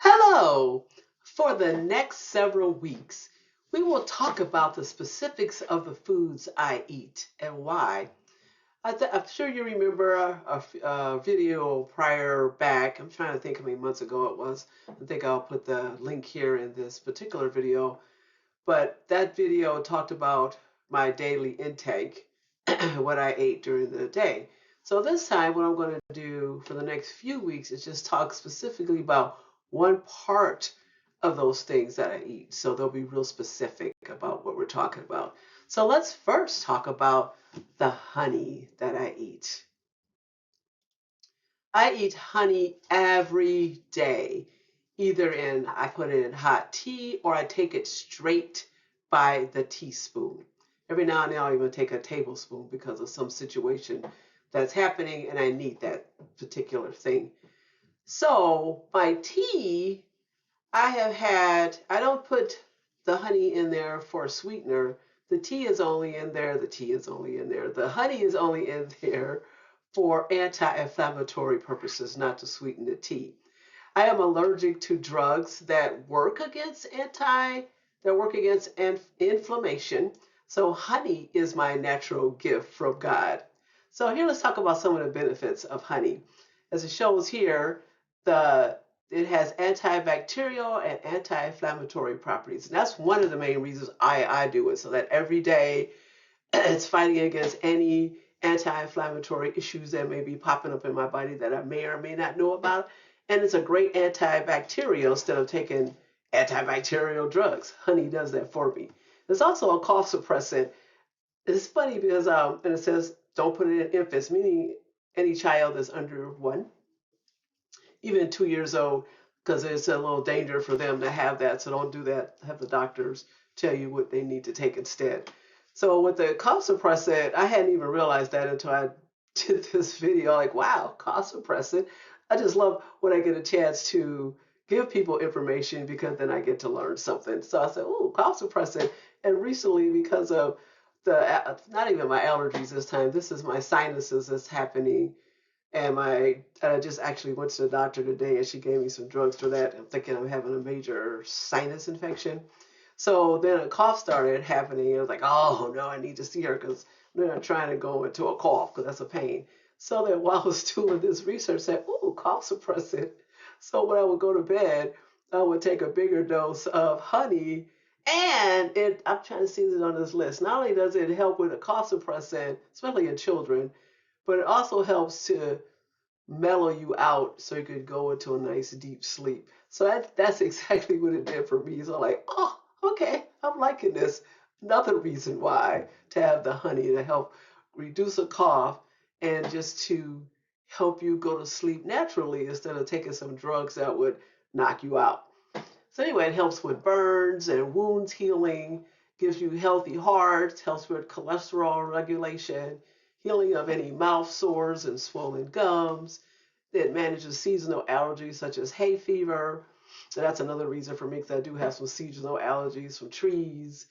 Hello! For the next several weeks, we will talk about the specifics of the foods I eat and why. I'm sure you remember a video prior back. I'm trying to think how many months ago it was. I think I'll put the link here in this particular video. But that video talked about my daily intake, what I ate during the day. So this time, what I'm going to do for the next few weeks is just talk specifically about one part of those things that I eat. So they'll be real specific about what we're talking about. So let's first talk about the honey that I eat. I eat honey every day. I put it in hot tea or I take it straight by the teaspoon. Every now and then I'll even take a tablespoon because of some situation that's happening and I need that particular thing. So my tea, I don't put the honey in there for a sweetener. The tea is only in there, the tea is only in there. The honey is only in there for anti-inflammatory purposes, not to sweeten the tea. I am allergic to drugs that work against inflammation. So honey is my natural gift from God. So here let's talk about some of the benefits of honey. As it shows here, the it has antibacterial and anti-inflammatory properties. And that's one of the main reasons I do it, so that every day it's fighting against any anti-inflammatory issues that may be popping up in my body that I may or may not know about. And it's a great antibacterial instead of taking antibacterial drugs. Honey does that for me. There's also a cough suppressant. It's funny because and it says don't put it in infants, meaning any child that's under 1, even 2 years old, because it's a little danger for them to have that. So don't do that. Have the doctors tell you what they need to take instead. So with the cough suppressant, I hadn't even realized that until I did this video. Like, wow, cough suppressant. I just love when I get a chance to give people information because then I get to learn something. So I said, oh, cough suppressant. And recently, because of not even my allergies this time, this is my sinuses that's happening. I just actually went to the doctor today and she gave me some drugs for that. I'm thinking I'm having a major sinus infection. So then a cough started happening. I was like, oh no, I need to see her because I'm not trying to go into a cough because that's a pain. So then while I was doing this research, I said, oh, cough suppressant. So when I would go to bed, I would take a bigger dose of honey. I'm trying to see this on this list. Not only does it help with a cough suppressant, especially in children, but it also helps to mellow you out so you could go into a nice deep sleep. So that's exactly what it did for me. So I'm like, oh, okay, I'm liking this. Another reason why to have the honey to help reduce a cough and just to help you go to sleep naturally instead of taking some drugs that would knock you out. So anyway, it helps with burns and wounds healing, gives you healthy hearts, helps with cholesterol regulation, healing of any mouth sores and swollen gums. It manages seasonal allergies such as hay fever. So that's another reason for me because I do have some seasonal allergies from trees,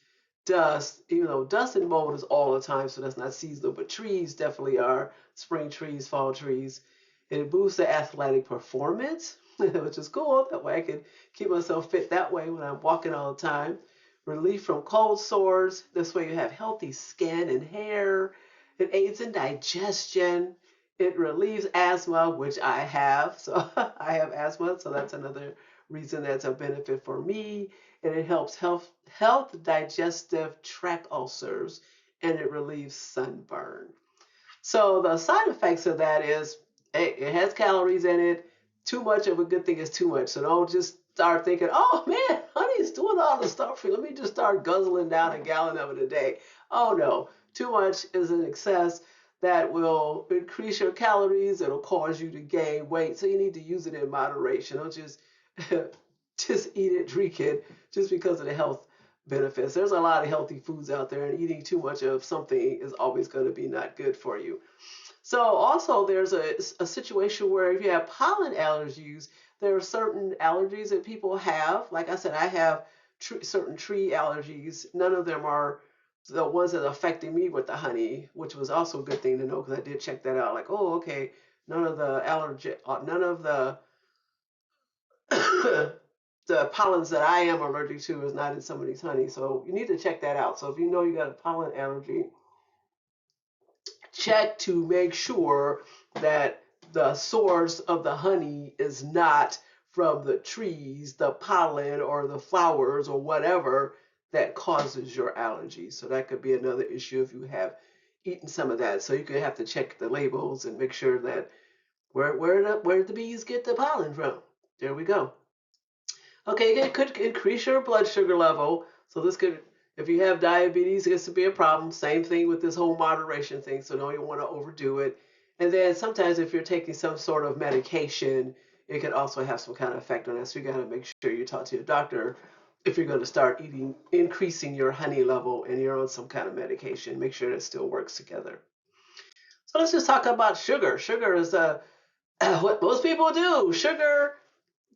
dust, even though dust and mold is all the time, so that's not seasonal, but trees definitely are spring trees, fall trees. It boosts the athletic performance, which is cool. That way I can keep myself fit that way when I'm walking all the time. Relief from cold sores. This way you have healthy skin and hair. It aids in digestion. It relieves asthma, which I have. So I have asthma, so that's another reason that's a benefit for me. And it helps health digestive tract ulcers, and it relieves sunburn. So the side effects of that is it has calories in it. Too much of a good thing is too much. So don't just start thinking, oh man, honey is doing all the stuff for you. Let me just start guzzling down a gallon of it a day. Oh no, too much is an excess that will increase your calories. It'll cause you to gain weight. So you need to use it in moderation. Don't just just eat it, drink it, just because of the health benefits. There's a lot of healthy foods out there, and eating too much of something is always going to be not good for you. So also there's a situation where if you have pollen allergies, there are certain allergies that people have. Like I said, I have certain tree allergies. None of them are the ones that are affecting me with the honey, which was also a good thing to know because I did check that out. Like, oh, okay, none of the the pollens that I am allergic to is not in some of these honey. So you need to check that out. So if you know you got a pollen allergy, check to make sure that the source of the honey is not from the trees, the pollen, or the flowers, or whatever that causes your allergy. So that could be another issue if you have eaten some of that. So you could have to check the labels and make sure that where the bees get the pollen from. There we go. Okay, it could increase your blood sugar level. So this could, if you have diabetes, this could be a problem. Same thing with this whole moderation thing. So don't you want to overdo it. And then sometimes if you're taking some sort of medication, it could also have some kind of effect on that. So you got to make sure you talk to your doctor if you're going to start increasing your honey level and you're on some kind of medication. Make sure that still works together. So let's just talk about sugar. Sugar is what most people do. Sugar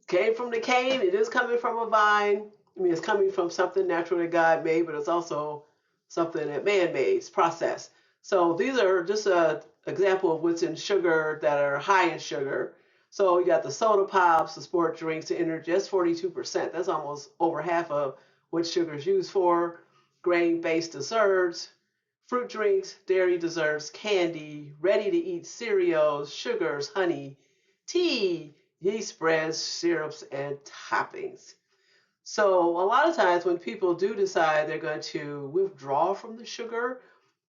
came from the cane. It is coming from a vine. I mean, it's coming from something natural that God made, but it's also something that man made. It's processed. So these are just an example of what's in sugar that are high in sugar. So you got the soda pops, the sport drinks, the energy. That's 42%. That's almost over half of what sugar is used for. Grain-based desserts, fruit drinks, dairy desserts, candy, ready-to-eat cereals, sugars, honey, tea, yeast breads, syrups, and toppings. So a lot of times when people do decide they're going to withdraw from the sugar,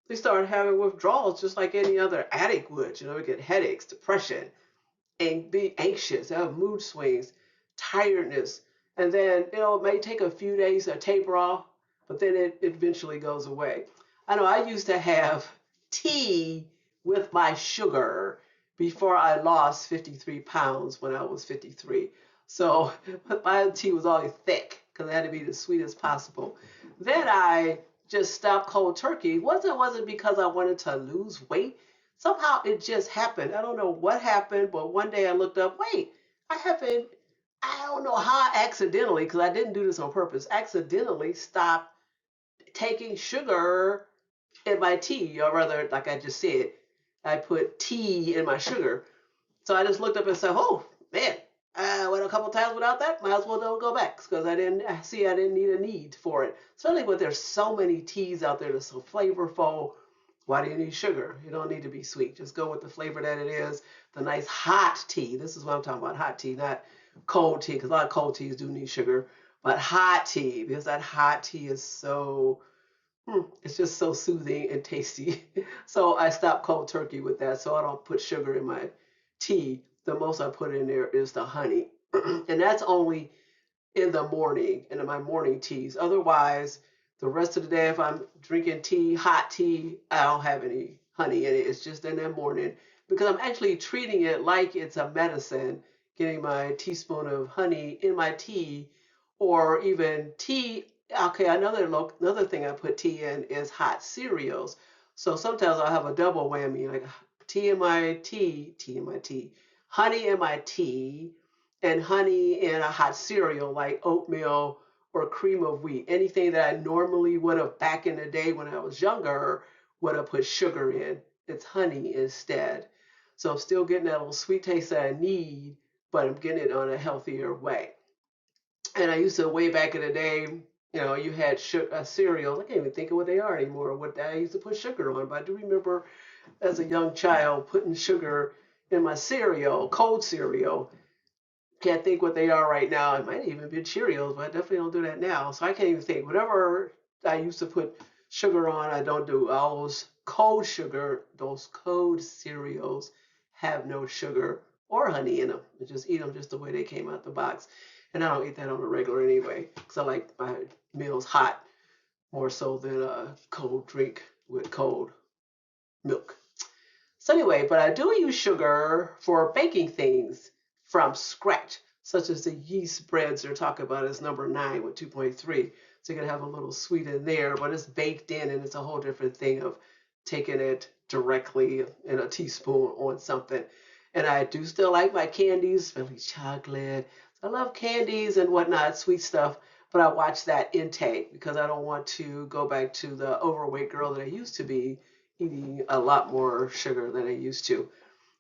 they start having withdrawals just like any other addict would. You know, we get headaches, depression, and be anxious, have mood swings, tiredness, and then it may take a few days to taper off, but then it eventually goes away. I know I used to have tea with my sugar before I lost 53 pounds when I was 53. So my tea was always thick because it had to be the sweetest possible. Then I just stopped cold turkey. Wasn't because I wanted to lose weight. Somehow it just happened. I don't know what happened, but one day I looked up, wait, I don't know how I accidentally, because I didn't do this on purpose, accidentally stopped taking sugar in my tea, or rather, like I just said, I put tea in my sugar. So I just looked up and said, oh, man, I went a couple times without that. Might as well don't go back because I didn't need a need for it. Especially when there's so many teas out there that's so flavorful. Why do you need sugar? You don't need to be sweet. Just go with the flavor that it is. The nice hot tea. This is what I'm talking about, hot tea, not cold tea, because a lot of cold teas do need sugar. But hot tea, because that hot tea is so, it's just so soothing and tasty. So I stopped cold turkey with that. So I don't put sugar in my tea. The most I put in there is the honey. And that's only in the morning and in my morning teas. Otherwise, the rest of the day, if I'm drinking tea, hot tea, I don't have any honey in it. It's just in the morning because I'm actually treating it like it's a medicine, getting my teaspoon of honey in my tea, or even tea. Okay, another thing I put tea in is hot cereals. So sometimes I'll have a double whammy, like tea in my tea, honey in my tea, and honey in a hot cereal like oatmeal or cream of wheat. Anything that I normally would have back in the day when I was younger would have put sugar in. It's honey instead. So I'm still getting that little sweet taste that I need, but I'm getting it on a healthier way. And I used to, way back in the day, you had cereals. I can't even think of what they are anymore. What I used to put sugar on, but I do remember as a young child putting sugar in my cereal, cold cereal. Can't think what they are right now. It might even be Cheerios, but I definitely don't do that now. So I can't even think. Whatever I used to put sugar on, I don't do. All those cold sugar, those cold cereals have no sugar or honey in them. I just eat them just the way they came out the box. And I don't eat that on a regular anyway, because I like my meals hot more so than a cold drink with cold milk. So anyway, but I do use sugar for baking things from scratch, such as the yeast breads they're talking about is number 9 with 2.3. So you can have a little sweet in there, but it's baked in and it's a whole different thing of taking it directly in a teaspoon on something. And I do still like my candies, especially chocolate. I love candies and whatnot, sweet stuff, but I watch that intake because I don't want to go back to the overweight girl that I used to be, eating a lot more sugar than I used to.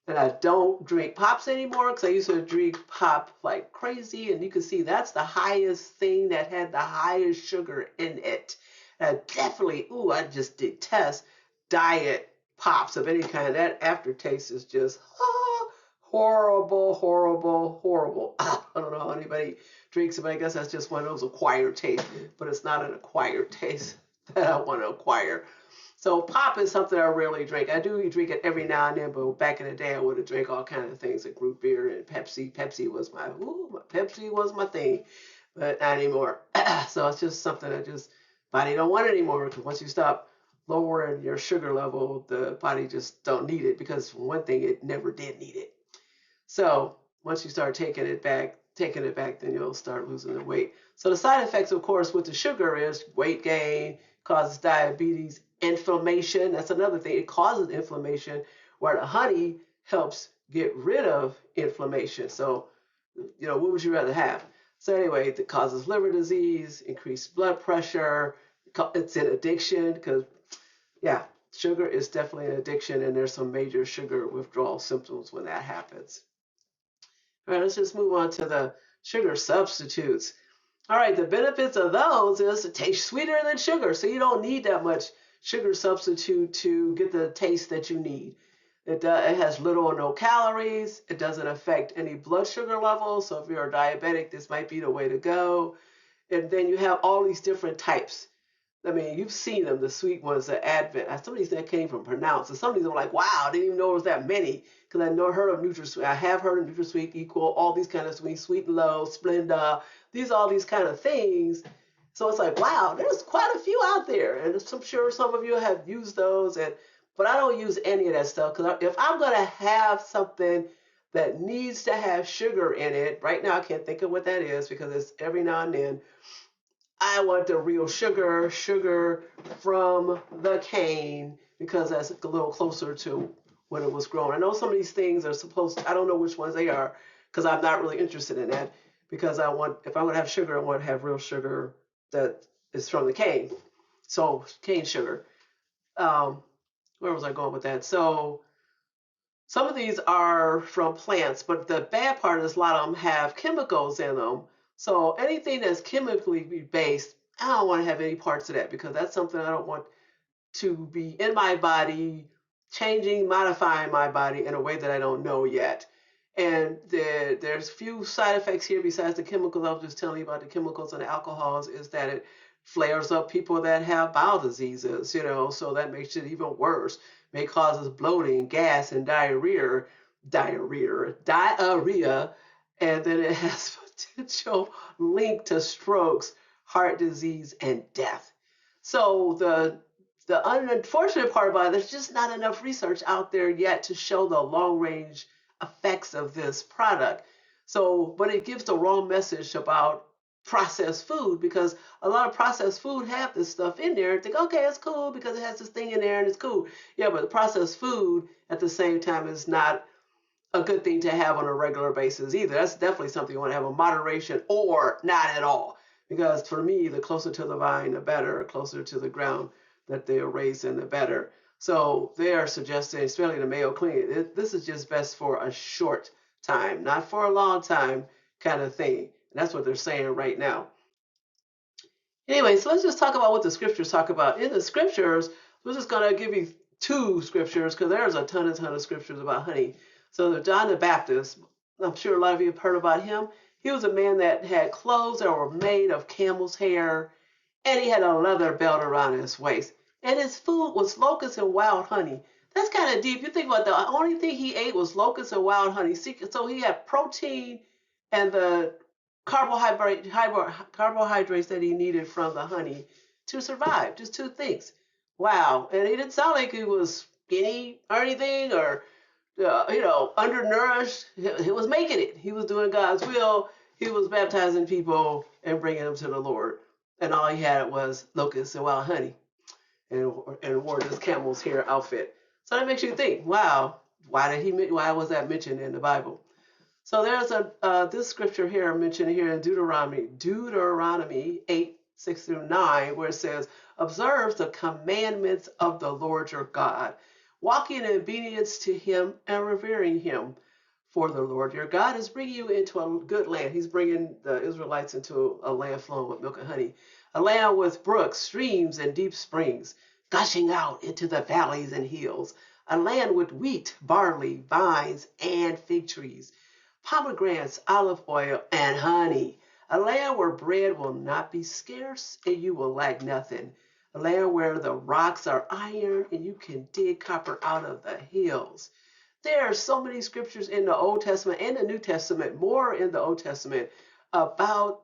And I don't drink pops anymore because I used to drink pop like crazy. And you can see that's the highest thing that had the highest sugar in it. And definitely, ooh, I just detest diet pops of any kind. That aftertaste is just horrible, horrible, horrible. I don't know how anybody drinks it, but I guess that's just one of those acquired tastes. But it's not an acquired taste that I want to acquire. So pop is something I rarely drink. I do drink it every now and then, but back in the day I would have drank all kinds of things like root beer and Pepsi. Pepsi was my thing, but not anymore. So it's just something that just body don't want anymore because once you stop lowering your sugar level, the body just don't need it because for one thing it never did need it. So once you start taking it back, then you'll start losing the weight. So the side effects, of course, with the sugar is weight gain, causes diabetes, inflammation. That's another thing. It causes inflammation, where the honey helps get rid of inflammation. So, what would you rather have? So anyway, it causes liver disease, increased blood pressure. It's an addiction because, yeah, sugar is definitely an addiction, and there's some major sugar withdrawal symptoms when that happens. All right, let's just move on to the sugar substitutes. All right, the benefits of those is it tastes sweeter than sugar, so you don't need that much sugar substitute to get the taste that you need. It has little or no calories. It doesn't affect any blood sugar levels, so if you're a diabetic, this might be the way to go. And then you have all these different types. I mean, you've seen them, the sweet ones, the Advent. Some of these I can't even pronounce. And some of these I'm like, wow, I didn't even know there was that many. Because I know heard of NutraSweet. I have heard of NutraSweet Equal, all these kind of sweet, Sweet and Low, Splenda, all these kind of things. So it's like, wow, there's quite a few out there. And I'm sure some of you have used those. But I don't use any of that stuff. Because if I'm going to have something that needs to have sugar in it, right now I can't think of what that is because it's every now and then. I want the real sugar from the cane because that's a little closer to when it was grown. I know some of these things are supposed to, I don't know which ones they are because I'm not really interested in that because if I want to have sugar, I want to have real sugar that is from the cane. So cane sugar. Where was I going with that? So some of these are from plants, but the bad part is a lot of them have chemicals in them. So anything that's chemically based, I don't want to have any parts of that because that's something I don't want to be in my body, changing, modifying my body in a way that I don't know yet. And there's few side effects here besides the chemicals. I was just telling you about the chemicals and the alcohols is that it flares up people that have bowel diseases, so that makes it even worse. May causes bloating, gas, and diarrhea, and then it has potential link to strokes, heart disease, and death. So the unfortunate part about it, there's just not enough research out there yet to show the long range effects of this product. So, but it gives the wrong message about processed food because a lot of processed food have this stuff in there. Think, okay, it's cool because it has this thing in there and it's cool. Yeah, but the processed food at the same time is not a good thing to have on a regular basis either. That's definitely something you want to have in moderation or not at all. Because for me, the closer to the vine, the better, closer to the ground that they are raised in, the better. So they are suggesting, especially the Mayo Clinic, this is just best for a short time, not for a long time kind of thing. And that's what they're saying right now. Anyway, so let's just talk about what the scriptures talk about. In the scriptures, we're just going to give you two scriptures because there's a ton of scriptures about honey. So John the Baptist, I'm sure a lot of you have heard about him. He was a man that had clothes that were made of camel's hair, and he had a leather belt around his waist. And his food was locusts and wild honey. That's kind of deep. You think about the only thing he ate was locusts and wild honey. So he had protein and the carbohydrates that he needed from the honey to survive. Just two things. Wow. And he didn't sound like he was skinny or anything or, undernourished. He was making it. He was doing God's will. He was baptizing people and bringing them to the Lord. And all he had was locusts and wild honey and wore this camel's hair outfit. So that makes you think, wow, why was that mentioned in the Bible? So there's this scripture here mentioned here in Deuteronomy 8:6-9, where it says, observe the commandments of the Lord your God, walking in obedience to him and revering him. For the Lord your God is bringing you into a good land. He's bringing the Israelites into a land flowing with milk and honey, a land with brooks, streams, and deep springs, gushing out into the valleys and hills, a land with wheat, barley, vines, and fig trees, pomegranates, olive oil, and honey, a land where bread will not be scarce and you will lack nothing, a land where the rocks are iron and you can dig copper out of the hills. There are so many scriptures in the Old Testament and the New Testament, more in the Old Testament, about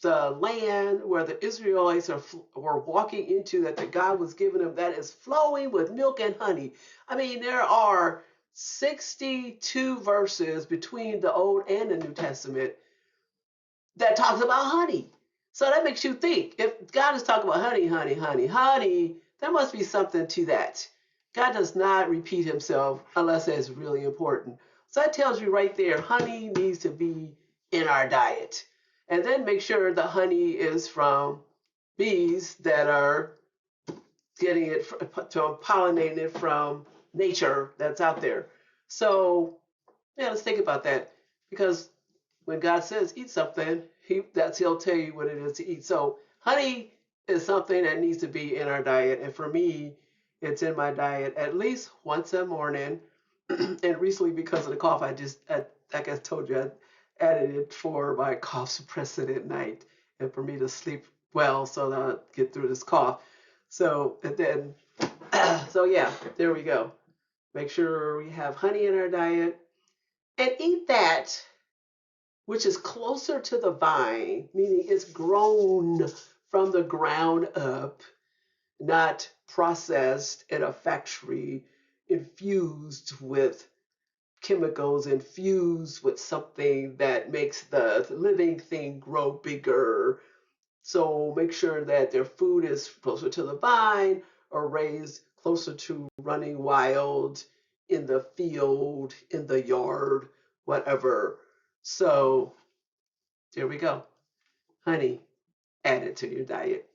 the land where the Israelites were walking into that the God was giving them that is flowing with milk and honey. I mean, there are 62 verses between the Old and the New Testament that talks about honey. So that makes you think, if God is talking about honey, honey, honey, honey, there must be something to that. God does not repeat himself unless it's really important. So that tells you right there, honey needs to be in our diet. And then make sure the honey is from bees that are getting it, pollinating it from nature that's out there. So yeah, let's think about that, because when God says eat something, he'll tell you what it is to eat. So honey is something that needs to be in our diet, and for me, it's in my diet at least once a morning. And recently, because of the cough, like I told you, I added it for my cough suppressant at night, and for me to sleep well, so that I get through this cough. So and then, so yeah, there we go. Make sure we have honey in our diet and eat that which is closer to the vine, meaning it's grown from the ground up, not processed in a factory, infused with chemicals, infused with something that makes the living thing grow bigger. So make sure that their food is closer to the vine or raised closer to running wild in the field, in the yard, whatever. So there we go. Honey, add it to your diet.